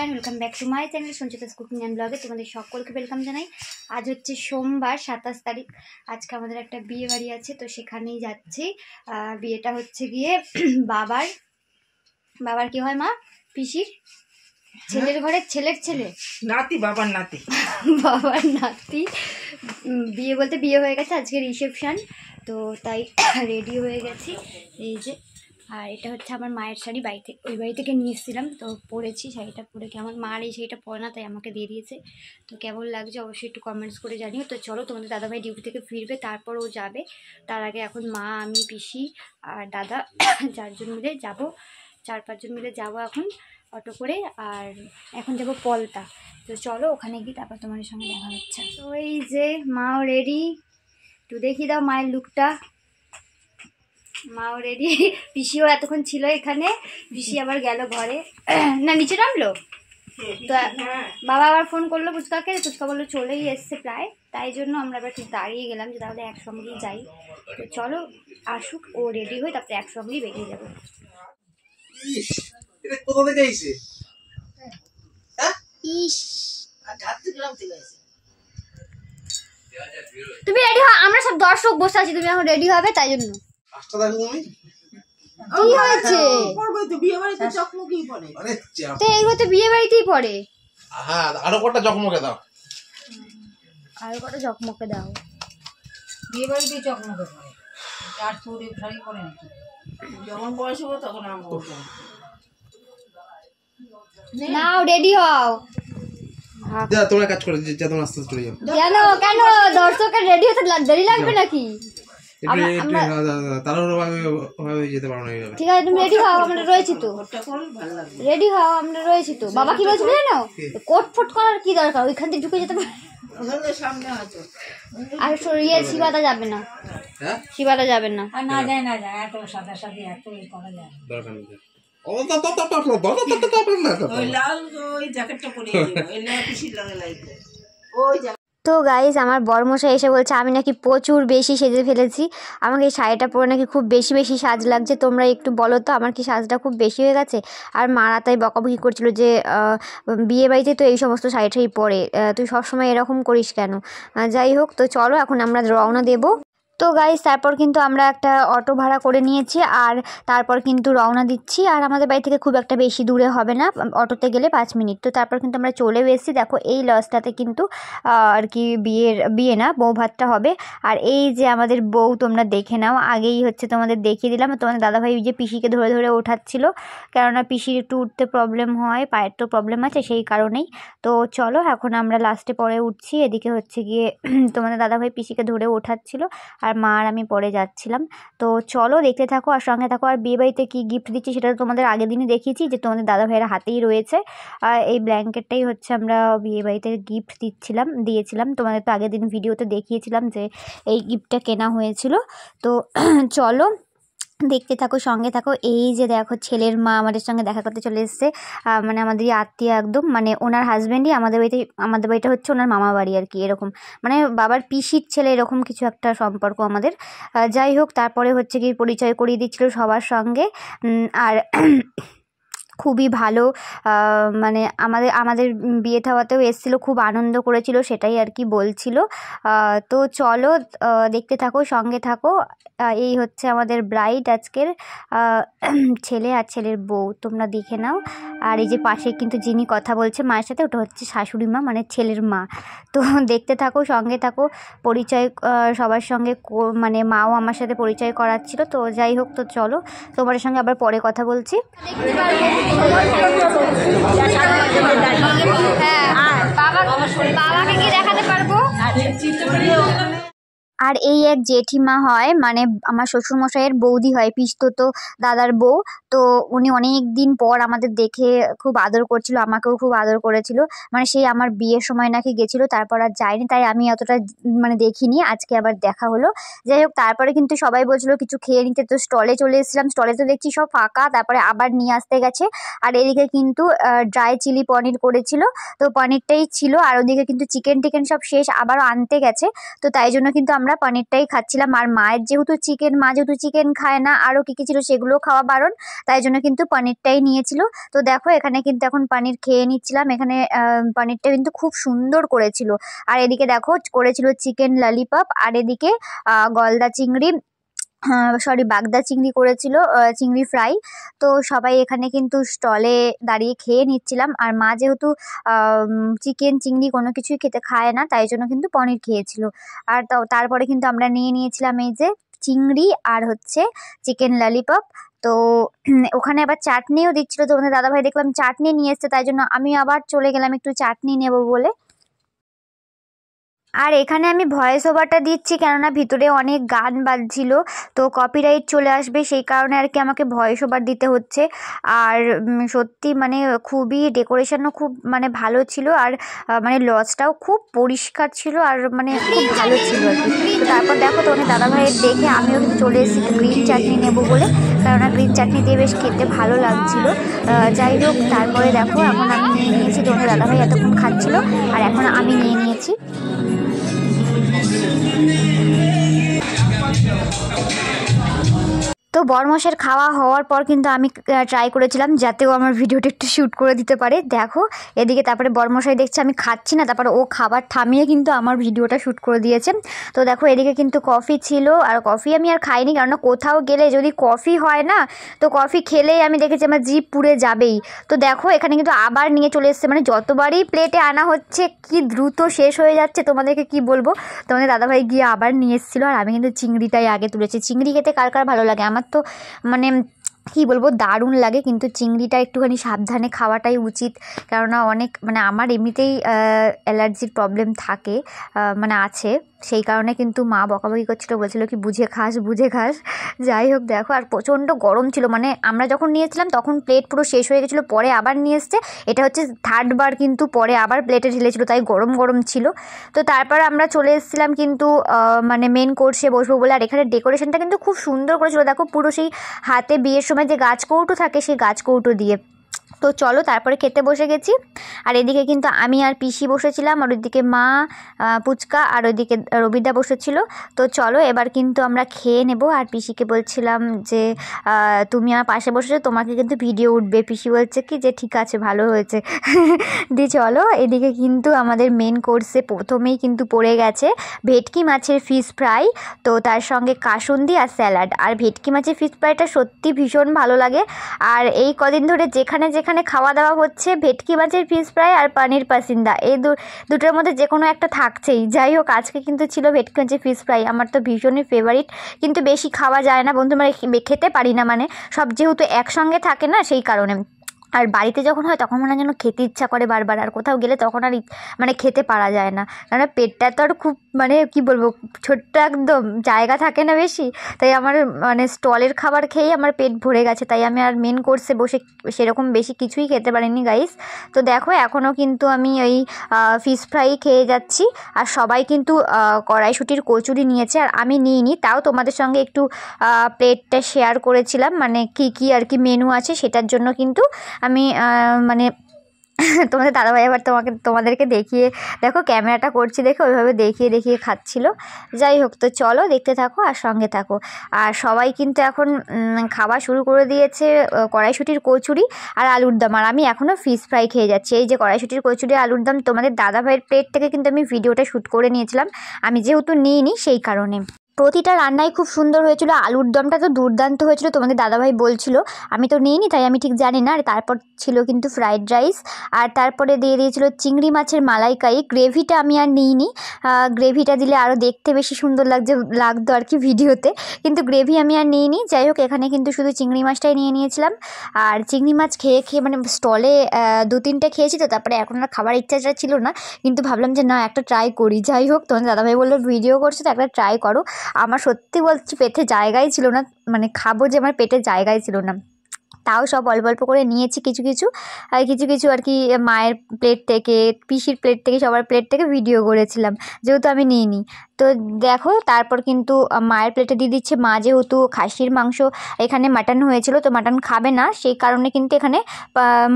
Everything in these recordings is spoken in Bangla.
Everyone, welcome back to my channel Sanchita's cooking and ব্লগে তোমাদের সকলকে ওয়েলকাম জানাই। আজ হচ্ছে সোমবার 27 তারিখ। আজকে আমাদের একটা বিয়ে বাড়ি আছে, তো সেখানেই যাচ্ছি। বিয়েটা হচ্ছে গিয়ে বাবার কি হয় মা, পিসির ছেলের ঘরে ছেলের ছেলে নাতি, বাবার নাতি বাবার নাতি বিয়ে বলতে বিয়ে হয়ে গেছে, আজকে রিসেপশন, তো তাই রেডি হয়ে গেছি। এই যে, আর এটা হচ্ছে আমার মায়ের শাড়ি, ওই বাড়ি থেকে নিয়ে এসেছিলাম, তো পরেছি শাড়িটা। পরে কি আমার মার এই শাড়িটা পরে না, তাই আমাকে দিয়ে দিয়েছে। তো কেমন লাগছে অবশ্যই একটু কমেন্টস করে জানিও। তো চলো, তোমাদের দাদাভাই ডিউটি থেকে ফিরবে, তারপর ও যাবে। তার আগে এখন মা, আমি, পিসি আর দাদা 4 জন মিলে যাবো, 4-5 জন মিলে যাবো এখন অটো করে। আর এখন যাবো পলতা। তো চলো ওখানে গিয়ে তারপর তোমাদের সঙ্গে দেখা হচ্ছে। তো এই যে মাও রেডি, একটু দেখিয়ে দাও মায়ের লুকটা। মাও রেডি, পিসিও এতক্ষণ ছিল এখানে, পিসি আবার গেল ঘরে, না নিচে নামলো। তো বাবা আবার ফোন করলো পুচকাকে, পুচকা বললো চলেই এসছে প্রায়, তাই জন্য আমরা আবার ঠিক দাঁড়িয়ে গেলাম যে তাহলে একসঙ্গেই যাই। তো চলো আসুক, ও রেডি হয়ে তারপরে একসঙ্গেই বেরিয়ে যাবো। তুমি রেডি হও, আমরা সব দর্শক বসে আছি, তুমি এখন রেডি হবে, তাই জন্য। কি হয়েছে? তো এগুলো তো বিয়ে বাড়িতেই পড়ে। হ্যাঁ, আরো কটা জকমকে দাও, আরো কটা জকমকে দাও। বিয়ে বাড়িতেই চকমকে পড়ে, আর চুড়ি শাড়ি পরে নাকি যখন বয়স হবে তখন আমি বলবো। নাও রেডি হও। যা তোমরা কাজ করে যা, তোমরা আস্তে আস্তে চলে যাও। কেন কেন দর্শকের রেডি হতে দেরি লাগবে নাকি? তাড়াহুড়ো যেতে পারো না এইভাবে। ঠিক আছে, তুমি রেডি হও, আমরা রয়েছি তো। রেডি হও, আমরা রয়েছি তো। বাবা কি বলছিল জানো, কোট ফোট করার কি দরকার, ওইখান থেকে ঢুকে যেতে পারে। আর ইয়ে শিবাটা যাবে না, শিবাটা যাবে না। না যায় না যায়, এত সাদা সাদি এত করা যায় দরকার নেই। ওই লাল ওই জ্যাকেটটা পরিয়ে দিও, এই লাল পিসির লাগে লাগবে ওই। তো গাইজ, আমার বরমশাই এসে বলছে আমি নাকি প্রচুর বেশি সেজে ফেলেছি, আমাকে এই শাড়িটা পরে নাকি খুব বেশি বেশি সাজ লাগছে। তোমরা একটু বলো তো আমার কি সাজটা খুব বেশি হয়ে গেছে? আর মারা তাই বকাবকি করছিল যে বিয়ে বাড়িতে তো এই সমস্ত শাড়ি ঠাড়ি পরে, তুই সবসময় এরকম করিস কেন? যাই হোক, তো চলো এখন আমরা রওনা দেবো। তো গাইজ, তারপর কিন্তু আমরা একটা অটো ভাড়া করে নিয়েছি, আর তারপর কিন্তু রওনা দিচ্ছি। আর আমাদের বাড়ি থেকে খুব একটা বেশি দূরে হবে না, অটোতে গেলে 5 মিনিট। তো তারপর কিন্তু আমরা চলেও এসেছি। দেখো এই লজটাতে কিন্তু আর কি বিয়ে না, বউ ভাতটা হবে। আর এই যে আমাদের বউ, তোমরা দেখে নাও, আগেই হচ্ছে তোমাদের দেখিয়ে দিলাম। তোমাদের দাদাভাই যে পিসিকে ধরে ধরে ওঠাচ্ছিল, কেননা পিসির একটু উঠতে প্রবলেম হয়, পায়ের তো প্রবলেম আছে, সেই কারণেই। তো চলো এখন আমরা লাস্টে পরে উঠছি। এদিকে হচ্ছে গিয়ে তোমাদের দাদাভাই পিসিকে ধরে ওঠাচ্ছিল, আর মা আর আমি পরে যাচ্ছিলাম। তো চলো দেখতে থাকো আর সঙ্গে থাকো। আর বিয়ে বাড়িতে কী গিফট দিচ্ছি সেটা তো তোমাদের আগের দিনই দেখিয়েছি, যে তোমাদের দাদা ভাইয়ের হাতেই রয়েছে। আর এই ব্ল্যাঙ্কেটটাই হচ্ছে আমরা বিয়ে বাড়িতে গিফট দিয়েছিলাম। তোমাদের তো আগের দিন ভিডিওতে দেখিয়েছিলাম যে এই গিফটটা কেনা হয়েছিল। তো চলো দেখতে থাকো, সঙ্গে থাকো। এই যে দেখো ছেলের মা আমাদের সঙ্গে দেখা করতে চলে এসছে, মানে আমাদেরই আত্মীয় একদম, মানে ওনার হাজব্যান্ডই আমাদের বাড়িটা হচ্ছে ওনার মামা বাড়ি আর কি, এরকম মানে বাবার পিসির ছেলে, এরকম কিছু একটা সম্পর্ক আমাদের। যাই হোক, তারপরে হচ্ছে কি পরিচয় করিয়ে দিচ্ছিল সবার সঙ্গে। আর খুবই ভালো, মানে আমাদের বিয়ে থাওয়াতেও এসেছিলো, খুব আনন্দ করেছিল, সেটাই আর কি বলছিল। তো চলো দেখতে থাকো, সঙ্গে থাকো। এই হচ্ছে আমাদের ব্রাইড আজকের, ছেলে আর ছেলের বউ, তোমরা দেখে নাও। আর এই যে পাশে কিন্তু যিনি কথা বলছে মায়ের সাথে, ওটা হচ্ছে শাশুড়ি মা, মানে ছেলের মা। তো দেখতে থাকো, সঙ্গে থাকো। পরিচয় সবার সঙ্গে, মানে মাও আমার সাথে পরিচয় করাচ্ছিল। তো যাই হোক, তো চলো তোমাদের সঙ্গে আবার পরে কথা বলছি। হ্যাঁ, বাবাকে কি দেখাতে পারবো? আর এই এক জেঠিমা হয়, মানে আমার শ্বশুরমশাইয়ের বৌদি হয়, পিসতো দাদার বউ। তো উনি অনেক দিন পর আমাদের দেখে খুব আদর করছিল, আমাকেও খুব আদর করেছিল, মানে সেই আমার বিয়ের সময় নাকি গেছিলো, তারপর আর যায়নি, তাই আমি অতটা মানে দেখিনি, আজকে আবার দেখা হলো। যাই হোক, তারপরে কিন্তু সবাই বলছিল কিছু খেয়ে নিতে, তো স্টলে চলে এসেছিলাম। স্টলে তো দেখছি সব ফাঁকা, তারপরে আবার নিয়ে আসতে গেছে। আর এদিকে কিন্তু ড্রাই চিলি পনির করেছিল, তো পনিরটাই ছিল। আর ওদিকে কিন্তু চিকেন টিকেন সব শেষ, আবারও আনতে গেছে। তো তাই জন্য কিন্তু আমরা আমরা পনিরটাই খাচ্ছিলাম। আর মায়ের যেহেতু চিকেন, মা যেহেতু চিকেন খায় না, আরও কী কী ছিল সেগুলো খাওয়া বারণ, তাই জন্য কিন্তু পনিরটাই নিয়েছিল। তো দেখো এখানে কিন্তু এখন পনির খেয়ে নিচ্ছিলাম। এখানে পনিরটা কিন্তু খুব সুন্দর করেছিল। আর এদিকে দেখো করেছিল চিকেন ললিপপ, আর এদিকে গলদা চিংড়ি, সরি বাগদা চিংড়ি করেছিল, চিংড়ি ফ্রাই। তো সবাই এখানে কিন্তু স্টলে দাঁড়িয়ে খেয়ে নিচ্ছিলাম। আর মা যেহেতু চিকেন চিংড়ি কোনো কিছুই খেতে খায় না, তাই জন্য কিন্তু পনির খেয়েছিল। আর তারপরে কিন্তু আমরা নিয়ে নিয়েছিলাম এই যে চিংড়ি আর হচ্ছে চিকেন ললিপপ। তো ওখানে আবার চাটনিও দিচ্ছিলো, তো ওখানে দাদাভাই দেখলাম চাটনি নিয়ে এসছে, তাই জন্য আমি আবার চলে গেলাম একটু চাটনি নেবো বলে। আর এখানে আমি ভয়েস ওভারটা দিচ্ছি কেননা ভিতরে অনেক গান বাজছিল, তো কপিরাইট চলে আসবে, সেই কারণে আর কি আমাকে ভয়েস ওভার দিতে হচ্ছে। আর সত্যি মানে খুবই ডেকোরেশনও খুব মানে ভালো ছিল, আর মানে লজটাও খুব পরিষ্কার ছিল, আর মানে খুব ভালো ছিল আর কি। তো তারপর দেখো তোমাদের দাদাভাইয়ের দেখে আমিও কিন্তু চলে এসেছি গ্রিন চাটনি নেবো বলে, কেননা গ্রিন চাটনি দিয়ে বেশ খেতে ভালো লাগছিল। যাই হোক, তারপরে দেখো এখন আমি নিয়ে নিয়েছি, তোমাদের দাদাভাই এতক্ষণ খাচ্ছিল, আর এখন আমি নিয়ে নিয়েছি। তো বরমশের খাওয়া হওয়ার পর কিন্তু আমি ট্রাই করেছিলাম যাতে ও আমার ভিডিওটা একটু শ্যুট করে দিতে পারে। দেখো এদিকে তারপরে বরমশাই দেখছে আমি খাচ্ছি না, তারপরে ও খাবার থামিয়ে কিন্তু আমার ভিডিওটা শ্যুট করে দিয়েছে। তো দেখো এদিকে কিন্তু কফি ছিল, আর কফি আমি আর খাইনি, কেননা কোথাও গেলে যদি কফি হয় না, তো কফি খেলেই আমি দেখেছি আমার জিভ পুড়ে যাবেই। তো দেখো এখানে কিন্তু আবার নিয়ে চলে এসছে, মানে যতবারই প্লেটে আনা হচ্ছে কি দ্রুত শেষ হয়ে যাচ্ছে, তোমাদেরকে কি বলবো। তোমাদের দাদাভাই গিয়ে আবার নিয়ে এসেছিলো, আর আমি কিন্তু চিংড়িটাই আগে তুলেছি। চিংড়ি খেতে কার কার ভালো লাগে, আমার তো মানে কী বলবো দারুণ লাগে, কিন্তু চিংড়িটা একটুখানি সাবধানে খাওয়াটাই উচিত, কেননা অনেক মানে আমার এমনিতেই অ্যালার্জির প্রবলেম থাকে, মানে আছে, সেই কারণে কিন্তু মা বকাবকি করছিলো, বলছিলো কি বুঝে খাস বুঝে খাস। যাই হোক দেখো, আর প্রচণ্ড গরম ছিল, মানে আমরা যখন নিয়েছিলাম তখন প্লেট পুরো শেষ হয়ে গেছিলো, পরে আবার নিয়ে এসছে, এটা হচ্ছে থার্ডবার কিন্তু পরে আবার প্লেটে ঢেলেছিলো, তাই গরম গরম ছিল। তো তারপর আমরা চলে এসেছিলাম কিন্তু মানে মেন কোর্সে বসবো বলে। আর এখানে ডেকোরেশনটা কিন্তু খুব সুন্দর করেছিল, দেখো পুরো সেই হাতে বিয়ের সময় যে গাছ কৌটো থাকে সেই গাছ কৌটো দিয়ে। তো চলো তারপরে খেতে বসে গেছি। আর এদিকে কিন্তু আমি আর পিসি বসেছিলাম, আর ওইদিকে মা, পুচকা, আর ওইদিকে রবিদা বসেছিল। তো চলো এবার কিন্তু আমরা খেয়ে নেব। আর পিসিকে বলছিলাম যে তুমি আমার পাশে বসেছো, তোমাকে কিন্তু ভিডিও উঠবে। পিসি বলছে কি যে ঠিক আছে ভালো হয়েছে। দিয়ে চলো এদিকে কিন্তু আমাদের মেন কোর্সে প্রথমেই কিন্তু পড়ে গেছে ভেটকি মাছের ফিশ ফ্রাই, তো তার সঙ্গে কাসুন্দি আর স্যালাড। আর ভেটকি মাছের ফিশ ফ্রাইটা সত্যি ভীষণ ভালো লাগে। আর এই কদিন ধরে যেখানে যেখানে খাওয়া দাওয়া হচ্ছে ভেটকি মাছের ফিশ ফ্রাই আর পানির পাসিন্দা, এই দুটোর মধ্যে যে কোনো একটা থাকছেই। যাই হোক আজকে কিন্তু ছিল ভেটকি মাছের ফিশ ফ্রাই, আমার তো ভীষণই ফেভারিট, কিন্তু বেশি খাওয়া যায় না বন্ধু, মানে খেতে পারি না, মানে সব যেহেতু একসঙ্গে থাকে না সেই কারণে। আর বাড়িতে যখন হয় তখন মনে হয় যেন খেতে ইচ্ছা করে বারবার, আর কোথাও গেলে তখন আর মানে খেতে পারা যায় না, কারণ পেটটা তো আর খুব মানে কি বলবো ছোট্ট একদম, জায়গা থাকে না বেশি, তাই আমার মানে স্টলের খাবার খেয়েই আমার পেট ভরে গেছে, তাই আমি আর মেন কোর্সে বসে সেরকম বেশি কিছুই খেতে পারিনি গাইস। তো দেখো এখনও কিন্তু আমি ওই ফিশ ফ্রাই খেয়ে যাচ্ছি, আর সবাই কিন্তু কড়াইশুঁটির কচুরি নিয়েছে, আর আমি নিইনি, তাও তোমাদের সঙ্গে একটু প্লেটটা শেয়ার করেছিলাম, মানে কি কি আর কি মেনু আছে সেটার জন্য কিন্তু আমি মানে তোমাদের দাদাভাই আবার তোমাদেরকে দেখিয়ে, দেখো ক্যামেরাটা করছি দেখে ওইভাবে দেখিয়ে দেখিয়ে খাচ্ছিল। যাই হোক, তো চলো দেখতে থাকো আর সঙ্গে থাকো। আর সবাই কিন্তু এখন খাওয়া শুরু করে দিয়েছে কড়াইশুঁটির কচুরি আর আলুর দম, আর আমি এখনও ফিশ ফ্রাই খেয়ে যাচ্ছি। এই যে কড়াইশুঁটির কচুরি আলুর দম, তোমাদের দাদাভাইয়ের প্লেট থেকে কিন্তু আমি ভিডিওটা শ্যুট করে নিয়েছিলাম, আমি যেহেতু নিইনি সেই কারণে। প্রতিটা রান্নাই খুব সুন্দর হয়েছিল, আলুর দমটা তো দুর্দান্ত হয়েছিল, তোমাদের দাদাভাই বলছিল, আমি তো নিইনি তাই আমি ঠিক জানি না। আর তারপর ছিল কিন্তু ফ্রাইড রাইস, আর তারপরে দিয়ে দিয়েছিল চিংড়ি মাছের মালাইকারি। গ্রেভিটা আমি আর নিইনি, গ্রেভিটা দিলে আরও দেখতে বেশি সুন্দর লাগতো আর কি ভিডিওতে, কিন্তু গ্রেভি আমি আর নিইনি। যাই হোক এখানে কিন্তু শুধু চিংড়ি মাছটাই নিয়ে নিয়েছিলাম। আর চিংড়ি মাছ খেয়ে খেয়ে মানে স্টলে 2-3টে খেয়েছি, তো তারপরে এখন আর খাবার ইচ্ছাটা ছিল না, কিন্তু ভাবলাম যে না একটা ট্রাই করি। যাই হোক তোমাদের দাদাভাই বললো ভিডিও করছো তো একটা ট্রাই করো। আমার সত্যি বলছি পেটে জায়গাই ছিল না, মানে খাবো যে আমার পেটে জায়গাই ছিল না, তাও সব অল্প অল্প করে নিয়েছি কিছু কিছু, আর কিছু কিছু আর কি মায়ের প্লেট থেকে, পিসির প্লেট থেকে, সবার প্লেট থেকে ভিডিও করেছিলাম, যেহেতু আমি নিইনি। তো দেখো তারপর কিন্তু মায়ের প্লেটে দিয়ে দিচ্ছে। মা যেহেতু খাসির মাংস এখানে মাটন হয়েছিল তো মাটন খাবে না, সেই কারণে কিন্তু এখানে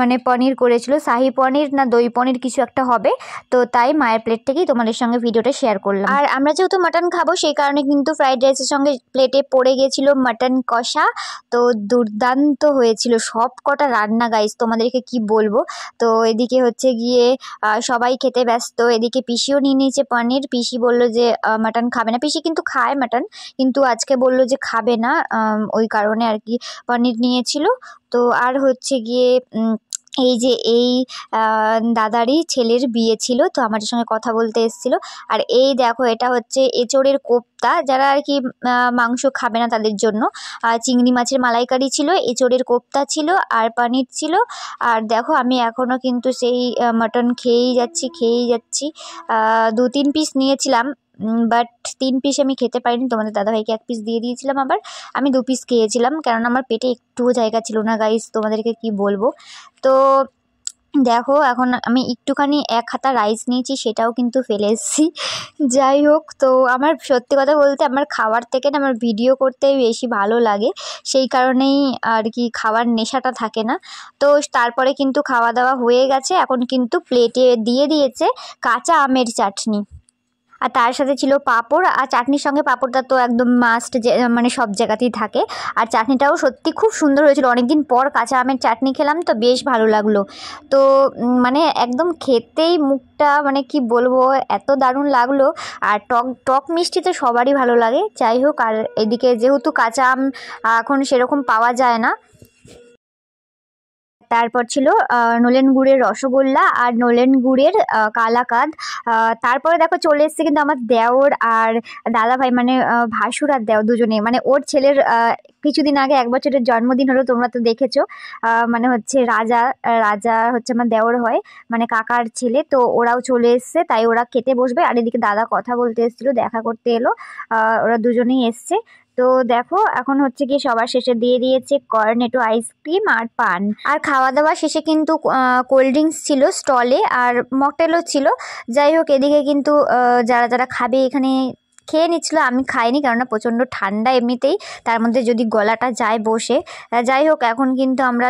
মানে পনির করেছিল, শাহি পনির না দই পনির কিছু একটা হবে। তো তাই মায়ের প্লেট থেকেই তোমাদের সঙ্গে ভিডিওটা শেয়ার করলাম। আর আমরা যেহেতু মাটন খাবো সেই কারণে কিন্তু ফ্রাইড রাইসের সঙ্গে প্লেটে পড়ে গিয়েছিল মাটন কষা। তো দুর্দান্ত হয়েছিল সব কটা রান্না গাইস, তোমাদেরকে কি বলবো। তো এদিকে হচ্ছে গিয়ে সবাই খেতে ব্যস্ত। এদিকে পিসিও নিয়ে নিয়েছে পনির। পিসি বললো যে মাটন খাবে না, পিসি কিন্তু খায় মাটন, কিন্তু আজকে বললো যে খাবে না, ওই কারণে আর কি পনির নিয়েছিল। তো আর হচ্ছে গিয়ে এই যে এই দাদারই ছেলের বিয়ে ছিল, তো আমাদের সঙ্গে কথা বলতে এসেছিলো। আর এই দেখো এটা হচ্ছে এঁচোড়ের কোপ্তা, যারা আর কি মাংস খাবে না তাদের জন্য। চিংড়ি মাছের মালাইকারি ছিল, এঁচোড়ের কোপ্তা ছিল, আর পনির ছিল। আর দেখো আমি এখনও কিন্তু সেই মাটন খেয়েই যাচ্ছি। 2-3 পিস নিয়েছিলাম, বাট 3 পিস আমি খেতে পারিনি, তোমাদের দাদাভাইকে 1 পিস দিয়ে দিয়েছিলাম। আবার আমি 2 পিস খেয়েছিলাম, কারণ আমার পেটে একটুও জায়গা ছিল না গাইস, তোমাদেরকে কি বলবো। তো দেখো এখন আমি একটুখানি 1 হাতা রাইস নিয়েছি, সেটাও কিন্তু ফেলে এসেছি। যাই হোক, তো আমার সত্যি কথা বলতে আমার খাওয়ার থেকে না আমার ভিডিও করতে বেশি ভালো লাগে, সেই কারণেই আর কি খাওয়ার নেশাটা থাকে না। তো তারপরে কিন্তু খাওয়া দাওয়া হয়ে গেছে, এখন কিন্তু প্লেটে দিয়ে দিয়েছে কাঁচা আমের চাটনি, আর তার সাথে ছিল পাঁপড়। আর চাটনির সঙ্গে পাঁপড়টা তো একদম মাস্ট, যে মানে সব জায়গাতেই থাকে। আর চাটনিটাও সত্যি খুব সুন্দর হয়েছিল, অনেকদিন পর কাঁচা আমের চাটনি খেলাম তো বেশ ভালো লাগলো। তো মানে একদম খেতেই মুখটা মানে কি বলবো এত দারুণ লাগলো। আর টক মিষ্টি তো সবারই ভালো লাগে। যাই হোক, আর এদিকে যেহেতু কাঁচা আম এখন সেরকম পাওয়া যায় না, তারপর ছিল নলেন গুড়ের রসগোল্লা আর নলেন গুড়ের কালাকাঁদ। তারপরে দেখো চলে এসছে কিন্তু আমার দেওর আর দাদাভাই, মানে ভাসুর আর দেওর দুজনে, মানে ওর ছেলের কিছুদিন আগে 1 বছরের জন্মদিন হলো, তোমরা তো দেখেছো। মানে হচ্ছে রাজা হচ্ছে আমার দেওর হয়, মানে কাকার ছেলে। তো ওরাও চলে এসছে, তাই ওরা খেতে বসবে। আর এদিকে দাদা কথা বলতে এসেছিলো, দেখা করতে এলো। ওরা দুজনেই এসছে। তো দেখো এখন হচ্ছে গিয়ে সবার শেষে দিয়ে দিয়েছে কর্নেটো আইসক্রিম আর পান। আর খাওয়া দাওয়া শেষে কিন্তু কোল্ড ড্রিঙ্কস ছিল স্টলে, আর মকটেলও ছিল। যাই হোক, এদিকে কিন্তু যারা যারা খাবে এখানে খেয়ে নিচ্ছিল, আমি খাইনি, কেননা প্রচণ্ড ঠান্ডা এমনিতেই, তার মধ্যে যদি গলাটা যায় বসে। যাই হোক, এখন কিন্তু আমরা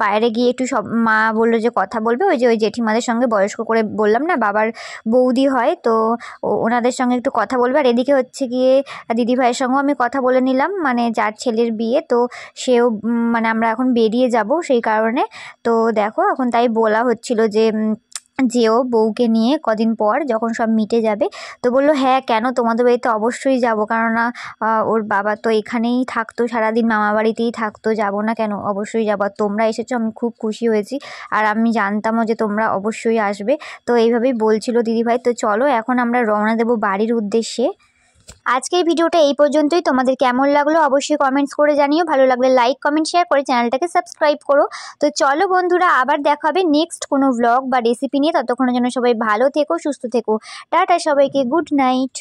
বাইরে গিয়ে একটু সব, মা বললো যে কথা বলবে ওই জেঠিমাদের সঙ্গে, বয়স্ক করে বললাম না, বাবার বৌদি হয়, তো ওনাদের সঙ্গে একটু কথা বলবে। আর এদিকে হচ্ছে গিয়ে দিদিভাইয়ের সঙ্গেও আমি কথা বলে নিলাম, মানে যার ছেলের বিয়ে, তো সেও মানে আমরা এখন বেরিয়ে যাব সেই কারণে। তো দেখো এখন তাই বলা হচ্ছিল যে যেও বউকে নিয়ে কদিন পর যখন সব মিটে যাবে। তো বললো হ্যাঁ কেন, তোমাদের বাড়িতে অবশ্যই যাব, কেননা ওর বাবা তো এখানেই থাকতো সারাদিন, মামা বাড়িতেই থাকতো, যাব না কেন, অবশ্যই যাবো। তোমরা এসেছো, আমি খুব খুশি হয়েছি, আর আমি জানতামও যে তোমরা অবশ্যই আসবে। তো এইভাবেই বলছিল দিদিভাই। তো চলো এখন আমরা রওনা দেবো বাড়ির উদ্দেশ্যে। আজকের ভিডিওটা এই পর্যন্তই। তোমাদের কেমন লাগলো অবশ্যই কমেন্টস করে জানিও, ভালো লাগলে লাইক কমেন্ট শেয়ার করে চ্যানেলটাকে সাবস্ক্রাইব করো। তো চলো বন্ধুরা, আবার দেখা হবে নেক্সট কোনো ব্লগ বা রেসিপি নিয়ে। ততক্ষণের জন্য সবাই ভালো থেকো, সুস্থ থেকো। টাটা সবাইকে, গুড নাইট।